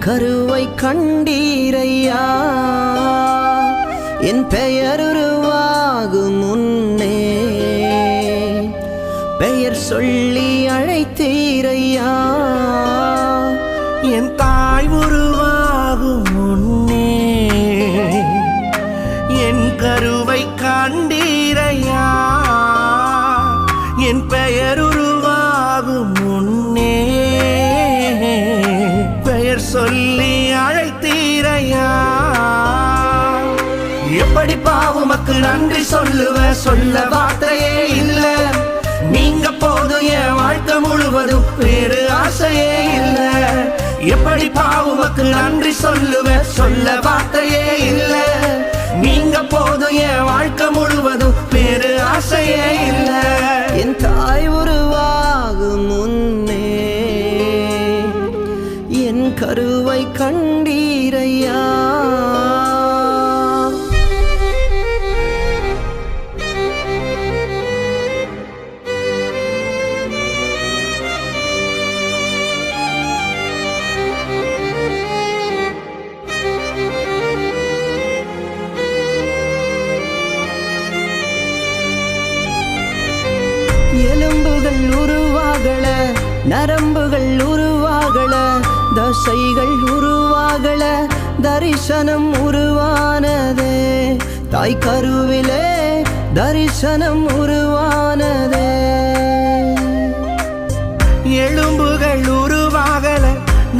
கருவை கண்டீரையா என் பெயர் உருவாகும் முன்னே பெயர் சொல்லி அழைத்தீரையா என் தாய் உருவாகும் முன்னே என் கருவை கண்டீரையா என் பெயர் உருவாகும் முன்னே பெயர் சொல்லி அழைத்தீரையா எப்படி பாவுமக்கு நன்றி சொல்லுவ சொல்ல வார்த்தையே இல்ல நீங்க போதும் என் வாழ்க்கை முழுவதும் வேறு ஆசையே இல்ல எப்படி பாவுமக்கு நன்றி சொல்லுவ சொல்ல வார்த்தையே இல்ல நீங்க போதும் என் வாழ்க்கை முழுவதும் வேறு ஆசையே இல்ல என் தாய் உருவாகும் முன்னே என் கருவை கண்டீரையா எலும்புகள் உருவாகல நரம்புகள் உருவாகல தசைகள் உருவாகல தரிசனம் உருவானதே தாய் கருவிலே தரிசனம் உருவானதே எலும்புகள் உருவாகல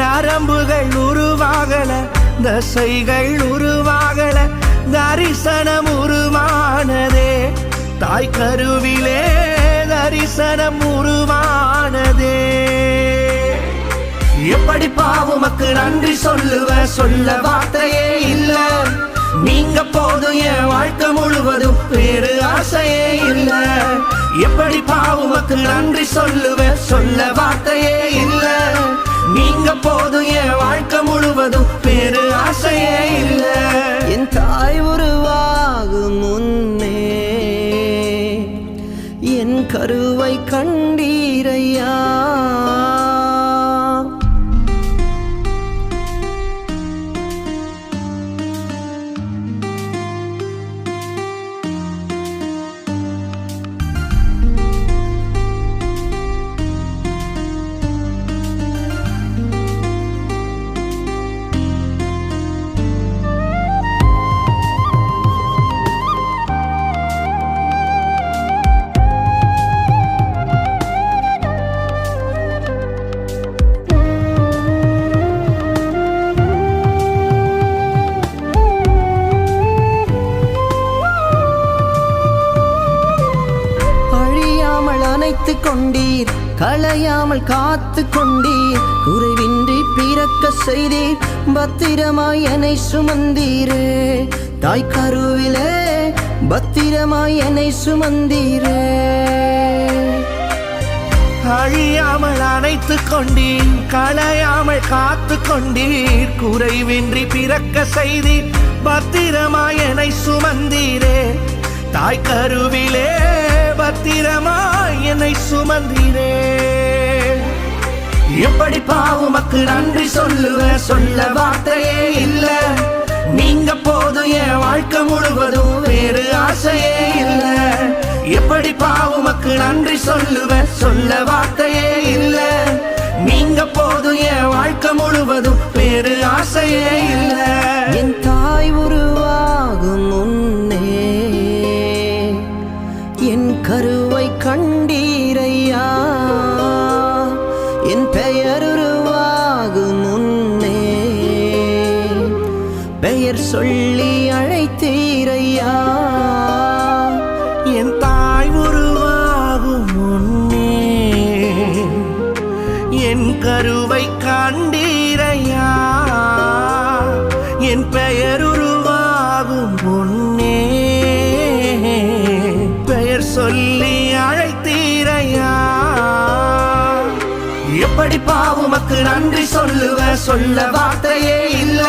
நரம்புகள் உருவாகல தசைகள் உருவாகல தரிசனம் உருவானதே தாய் கருவிலே தரிசனம் உருவானதே எப்படி பாவுமக்கு நன்றி சொல்லுவ சொல்ல வார்த்தையே இல்ல நீங்க போதும் என் வாழ்க்கை முழுவதும் வேறு ஆசையே இல்ல எப்படி பாவுமக்கு நன்றி சொல்லுவ சொல்ல வார்த்தையே இல்ல நீங்க போதும் என் வாழ்க்கை முழுவதும் வேறு ஆசையே இல்ல என் தாய் உருவாகும் முன்னே என் கருவை கண்டீரையா அணைத்து கொண்டீர் களையாமல் காத்து கொண்டீர் குறைவின்றி பிறக்க செய்தீர் பத்திரமாய் என்னை சுமந்தீரே தாய் கருவிலே பத்திரமாய் என்னை சுமந்தீரே அழியாமல் அணைத்து கொண்டீர் களையாமல் காத்து கொண்டீர் குறைவின்றி பிறக்க செய்தீர் பத்திரமாய் என்னை சுமந்தீரே தாய் கருவிலே பத்திரமாய் என்னை சுமந்தீரே எப்படி பாவுமக்கு நன்றி சொல்லுவ சொல்ல வார்த்தையே இல்ல நீங்க போதும் என் வாழ்க்கை முழுவதும் வேறு ஆசையே இல்ல எப்படி பாவுமக்கு நன்றி சொல்லுவ சொல்ல வார்த்தையே இல்ல நீங்க போதும் என் வாழ்க்கை முழுவதும் வேறு ஆசையே இல்ல என் தாய் உருவாகும் முன்னே என் கருவை கண்டீரையா என் பெயர் உருவாகும் முன்னே பெயர் சொல்லி அழைத்தீரையா என் தாய் உருவாகும் முன்னே என் கருவை கண்டீரையா என் பெயர் உருவாகும் முன்னே பெயர் சொல்லி அழைத்தீரையா எப்படி பாவுமக்கு நன்றி சொல்லுவ சொல்ல வார்த்தையே இல்ல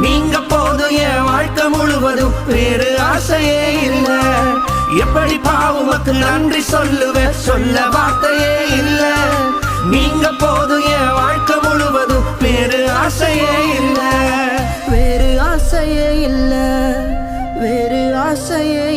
நீங்க போதும் என் வாழ்க்கை முழுவதும் வேறு ஆசையே இல்ல எப்படி பாவுமக்கு நன்றி சொல்லுவ சொல்ல வார்த்தையே இல்ல நீங்க போதும் என் வாழ்க்கை முழுவதும் வேறு ஆசையே ஆசையே